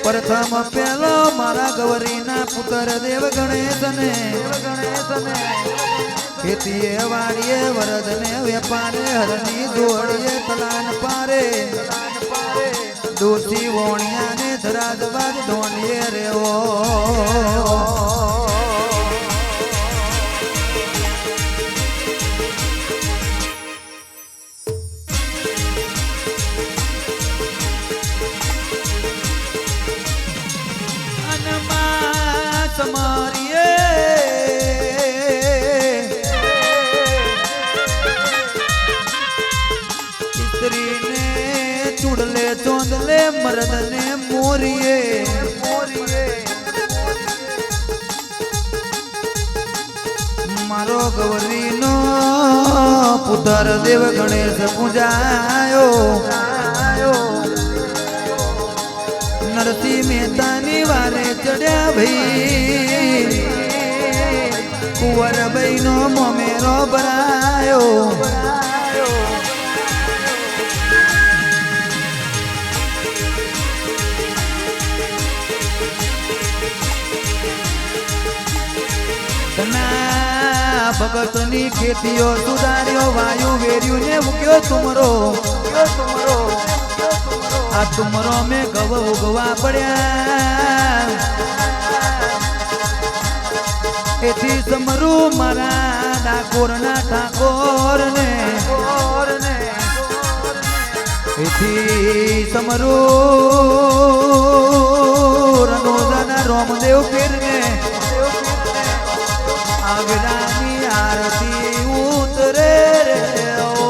प्रथम पेलो मारा गौरीना पुत्र देव गणेश ने खेतीए वाड़िए वरदने व्यापारे हरनी जोड़िए तलान पारे दोषी वोणिया ने धराजबाज ढोंडिए रे ओ स्त्री ने चुड़ले चौंदले मर्द ने मोरिए मारो गौरी नो पुत्र देव गणेश पूजायो नरसी मेहतानी वारे चढ़्या भाई कुंवर बहनो मोमेरो बरायो भगतनी खेतीओ सुधार्यो वायु वेर्यू ने मुक्यो तुमरो आ तुमरो में गव उगवा पड़या एथी समरू मारा डाकोर ना ठाकोर ने एथी समरू रनोजा ना रोमदेव पीर ने आगरानी आरती उतरे रे ओ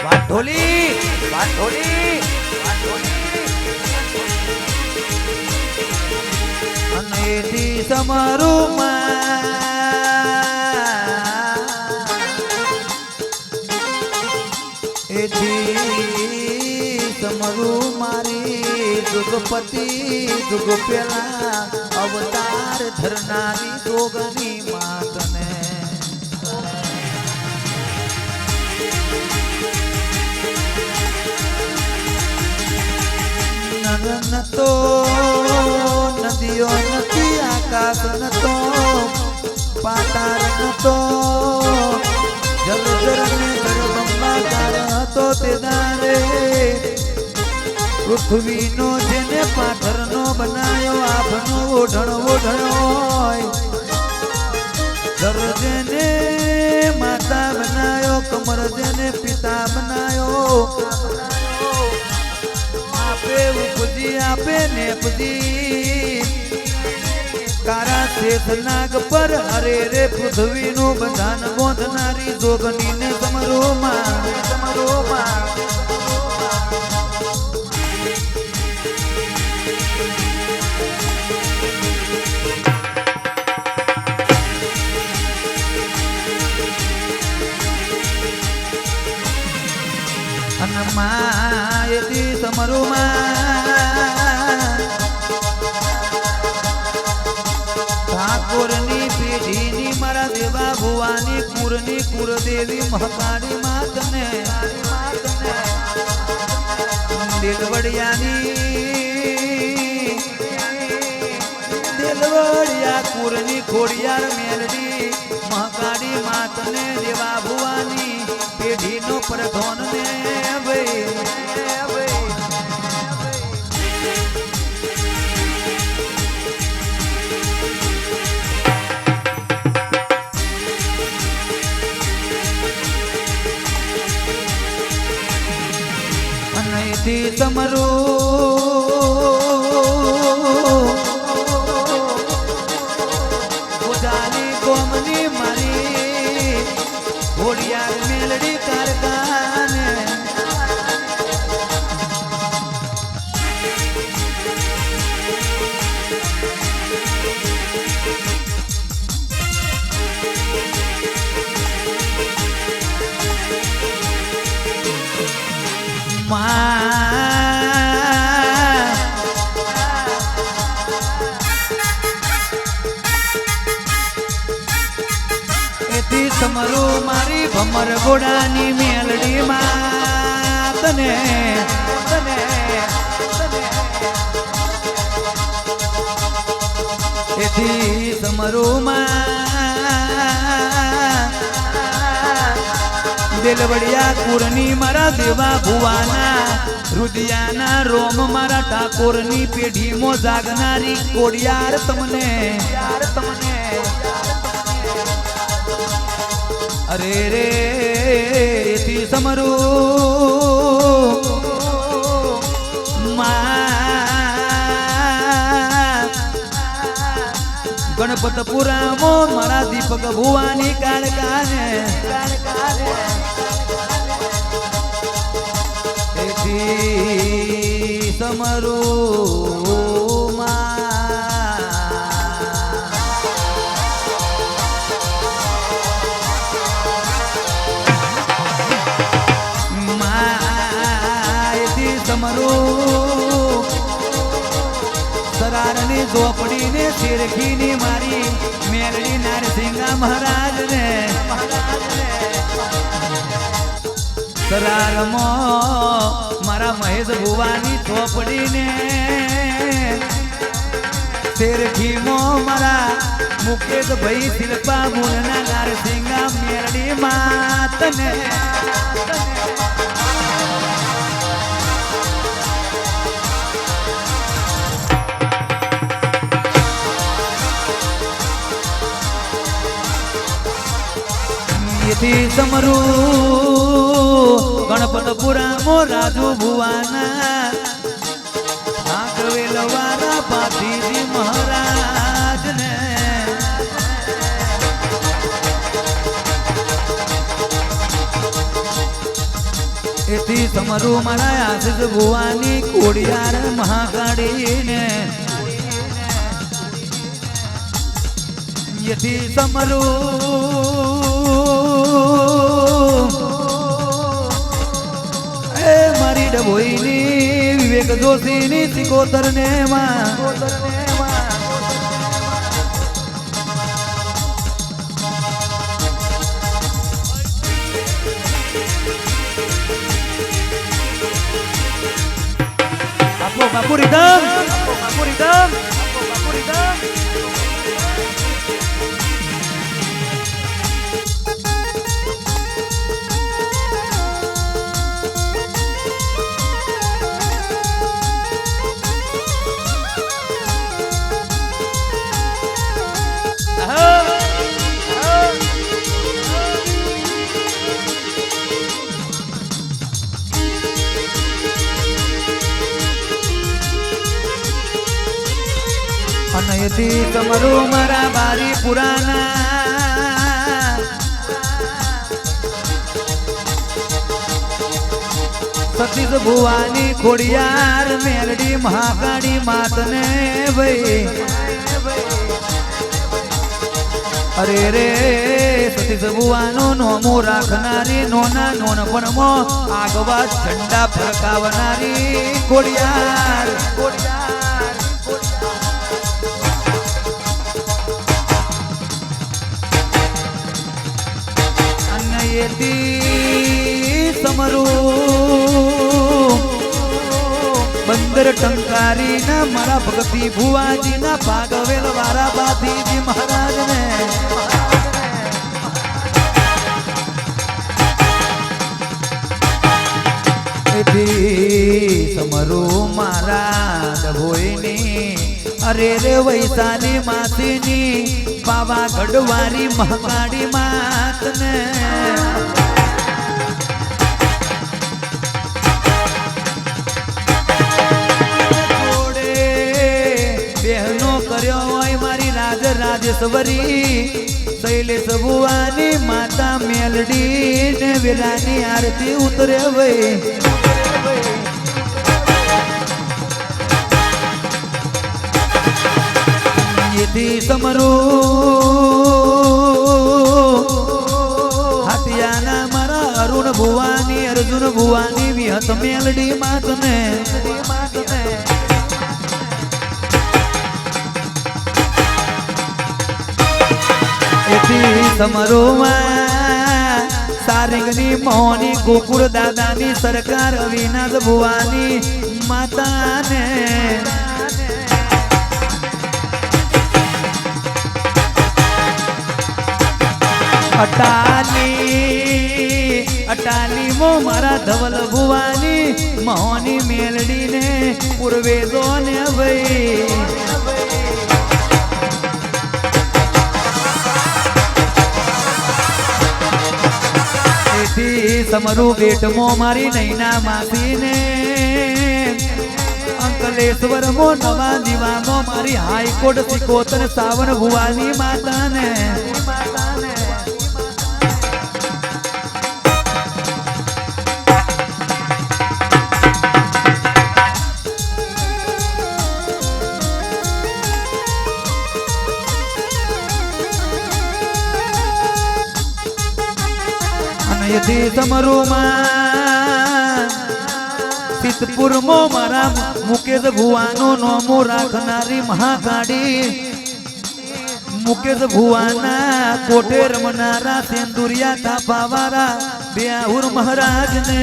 वाटोली अनेदी समारू समरू मारी जुगपति जुग पेला अवतार धरनारी जोगनी मातने नगन तो नदियों नदी आकाश न तो पाताल न तो जल में जगदंबाकार तो तेदारे पृथ्वी नो जेने पाथर नो बनायो आपनो ओढ़णो जर जेने माता बनायो कमर जेने पिता बनायो आपे उपजी आपे नेपजी कारा शेष नाग पर हरे रे पृथ्वी नो बंधन बोधनारी जोगनी ने समरो मां यदि समरुमा ठाकुरनी पीढ़ीनी मारा देवा भुवानी कुरनी कुरदेवी महकाड़ी मातने दिलवड़ियानी दिलवड़िया कुरनी खोड़ियार मेलडी महकाड़ी मातने देवा भुवानी पीढ़ी नो प्रधोन ने अनैति समरू उजाली गोमनी मारी घोड़ियार मेलड़ी कारखाने એથી સમરું મારી ભમર ગોડાની મેલડી માં તને એથી સમરું માં દેલવડિયા કુરની મારા દેવા ભુવાના રુદિયાના રોમ મારા ઠાકોરની પેઢીમાં જાગનારી કોડિયાર તમને અરે રે એથી સમરું ગણપતપુરામાં મારા દીપક ભુવાની કાળકાને એથી સમરું એથી સમરું સરારની ઝોપડીને શેરખીની મારી મેલડી નારસિંગા મહારાજને સરારમાં મારા મહેશ ભુવાની ઝોપડીને શેરખીમાં મારા મુકેશ ભાઈ શિલ્પા મુરના નારસિંગા મેલડી માતને એથી સમરું ગણપતપુરામાં રાજુ ભુવાના આગવેલવારા પાથીજી મહારાજને એથી સમરું મારા આશીષ ભુવાની કોડિયાર મહાકાળીને એથી સમરું મારી ડભોઈની વિવેક જોશીની સિકોતર ને બાપુ રીધમ અનયથી તમારું મારા બારી પુરાના સતીશ ભુવાની ખોડિયાર મેલડી મહાકાળી માતને ભાઈ અરે રે સતીશ ભુવાનો નોમો રાખનારી નોના નોનપણમાં આગવા ઝંડા ફરકાવનારી ખોડિયાર સમરું બંદર ટંકારી ના મારા ભગતી ભુવાજી ના ભાગવેલ વારા બાધીજી મહારાજને એથી સમરું મારા ડભોઈની અરે રે વૈશાલી માસીની પાવાગઢ વારી મહાકાળી માતને જોડે બહેનો કર્યો હોય મારી રાજેશ્વરી શૈલેષ ભુવાની માતા મેલડી ને વેલાની આરતી ઉતરે ભાઈ એથી સમરું હાથિયાના મારા અરુણ ભુવાની અર્જુન ભુવાની વિહત મેલડી માતને समरोમાં સારંગની મોહની ગોકુળ દાદાની સરકાર અવિનાશ ભુવાની માતાને અટાલી મો મારા ધવલ ભુવાની મોહની મેલડીને પૂર્વે દોને ભાઈ સમરૂ બેટમો મારી નૈના માસીને અંકલેશ્વર મો નવા દીવાનો મારી હાઈકોર્ટ સિકોતર સાવન ભુવાની માતાને यदि समरूમાં સિદ્ધપુર મો મારા મુકેશ ભુવાનો નોમો રાખનારી મહાકાળી મુકેશ ભુવાના કોટે રમનારા સેન્દુરિયા તાપાવાળા બેહુર મહારાજને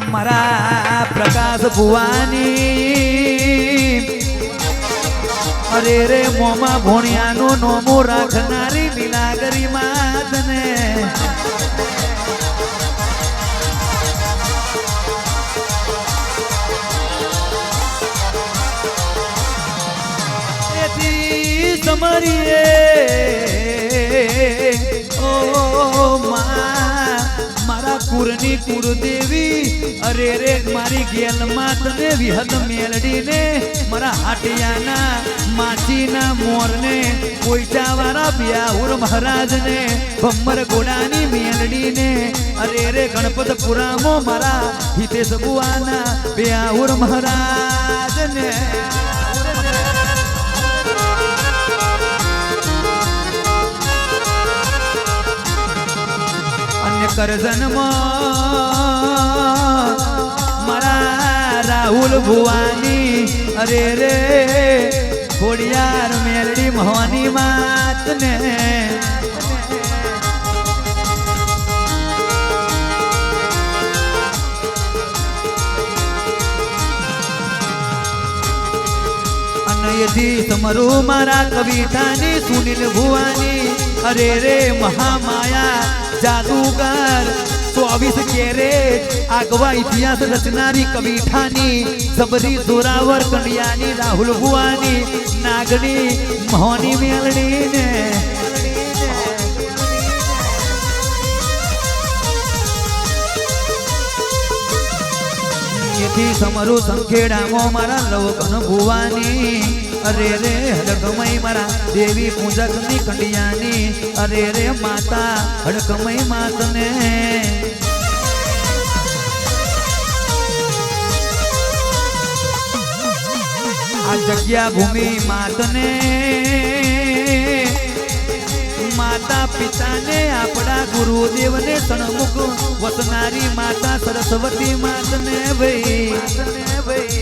મારા પ્રકાશ ભુવાની અરે રે મોમાં ભોણિયાનું નોમું રાખનારી લીલાગરી માતને એથી સમરીએ ઓ મારા કુરની કુરદેવી અરે રે મારી ગેલ માતને વિહદ મેલડીને મારા હાટિયાના માછીના મોરને કોઈચાવાળા બ્યાહુર મહારાજને ભમ્મર ગોડાની મેલડીને અરે રે ગણપતપુરામો મારા હિતેશ બુવાના બ્યાહુર મહારાજને અન્ય કરજનમાં મારા રાહુલ ભુવાની અરે રે ખોડિયાર મેલડી મહોની માતને અનયથી સમરૂ મારા કવિતાની સુનિલ ભુવાની અરે રે મહામાયા જાદુગર 24 કેરેટ આગવા ઇતિહાસ રચનારી કવિઠાની જબરી જોરાવર કંડિયાની રાહુલ ભુવાની નાગણી મોહની મેલડીને એથી સમરૂ સંખેડામાં મારા લવકન ભુવાની અરે રે હડકમય મારા દેવી પૂજકની કંડિયાની અરે રે માતા હડકમય માતને આ જગ્યા ભૂમિ માતને માતા પિતાને આપણા ગુરુદેવને સણમુખ વસનારી માતા સરસ્વતી માતને ભાઈ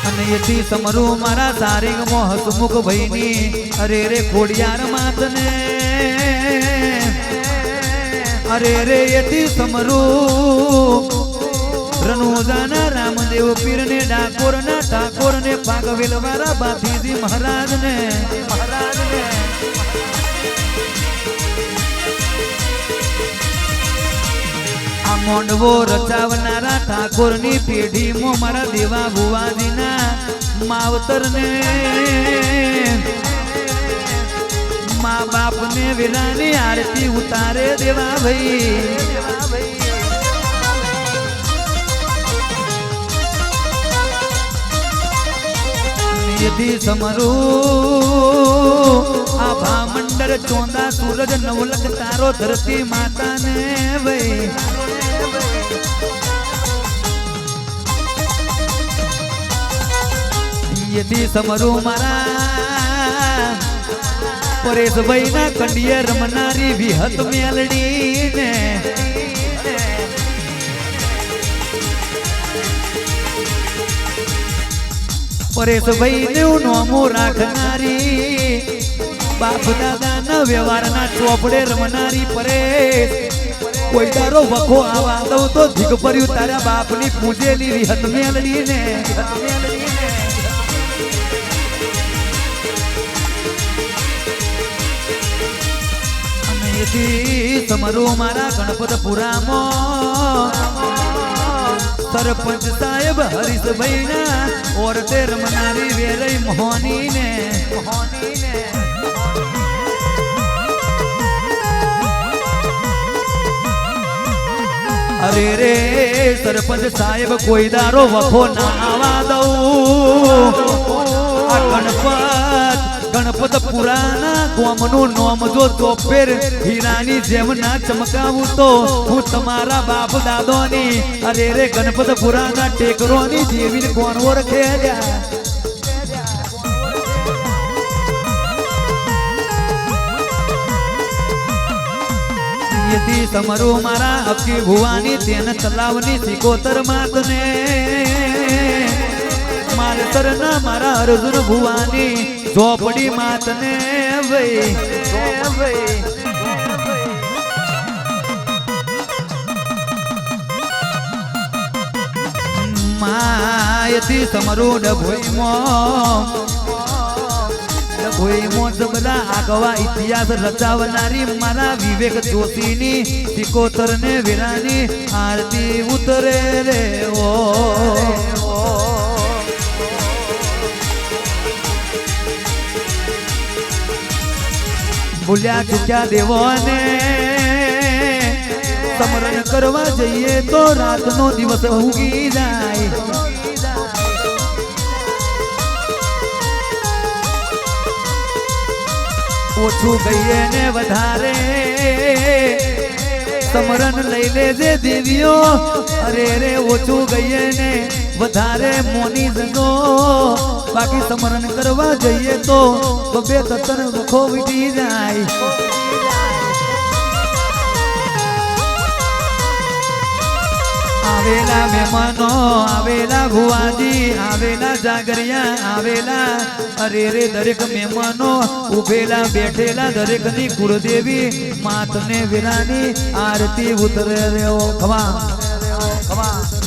અને એથી સમરૂ મારા સારિંગમો હસમુખ ભાઈની અરે રે ખોડિયાર માતને અરે રે એથી સમરૂ રણોજાના રામદેવ પીરને ડાકોરના ઠાકોરને પાગવેલવાળા બાપીજી મહારાજને આ મોંડવો રચાવનારા ઠાકોરની પેઢીમાં મારા દેવા ભુવાજીના માવતરને મા બાપને વેલાની આરતી ઉતારે દેવા ભાઈ યદી સમરૂ આભા મંડળ ચોંદા સૂરજ નવલખ તારો ધરતી માતાને ભાઈ યદી સમરૂ મારા પરેશભાઈ ના કંડિયે રમનારી વિહત મેલડી ને પરેશભાઈ નું નોમું રાખનારી બાપ દાદા ના વ્યવહાર ના ચોપડે રમનારી પરેશ કોઈ તારો વખો આવા દઉં તો ધીક ભર્યું તારા બાપની પૂજેલી વિહત મેલડી ને અને એથી તમારું મારા ગણપતપુરામાં સરપંચ સાહેબ હરીશભાઈ ના ઓરતે રમનારી વેરઈ મોહની ને અરે રે સરપંચ સાહેબ કોઈ દારો વખો ના આવા દઉં આ ગણપત પુરાના ગોમનું નોમ જો ચોપેર હીરાની જેમ ના ચમકાવું તો હું તમારા બાપ દાદોની અરે રે ગણપત પુરાના ટેકરોની જેવી કોણ ઓળખે તમારું મારા અક્કી ભુવાની તેન તલાવની સિકોતર માતને માલસર ના મારા અર્જુન ભુવાની ઝોપડી માતને માયથી તમારું ડભોઈ મોજબલા આગવા ઇતિહાસ રચાવનારી મારા વિવેક જોશીની સિકોતર ને વીરાની આરતી ઉતરે રે ઓ ભૂલ્યા ચૂક્યા દેવોને સમરણ કરવા જઈએ તો રાતનો દિવસ ઉગી જાય ઓછું ગઈએ ને વધારે સમરણ લઈ લેજે દેવીઓ અરે રે ઓછું ગઈએ ને વધારે મોની જગો બાકી સમરણ કરવા જઈએ તો બબે તતન વખો વીટી જાય આવેલા મહેમાનો આવેલા ભુવાજી આવેલા જાગરિયા આવેલા અરે રે દરેક મહેમાનો ઉભેલા બેઠેલા દરેક ની કુળદેવી માતને વીરાની આરતી ઉતરે રહ્યો ખમા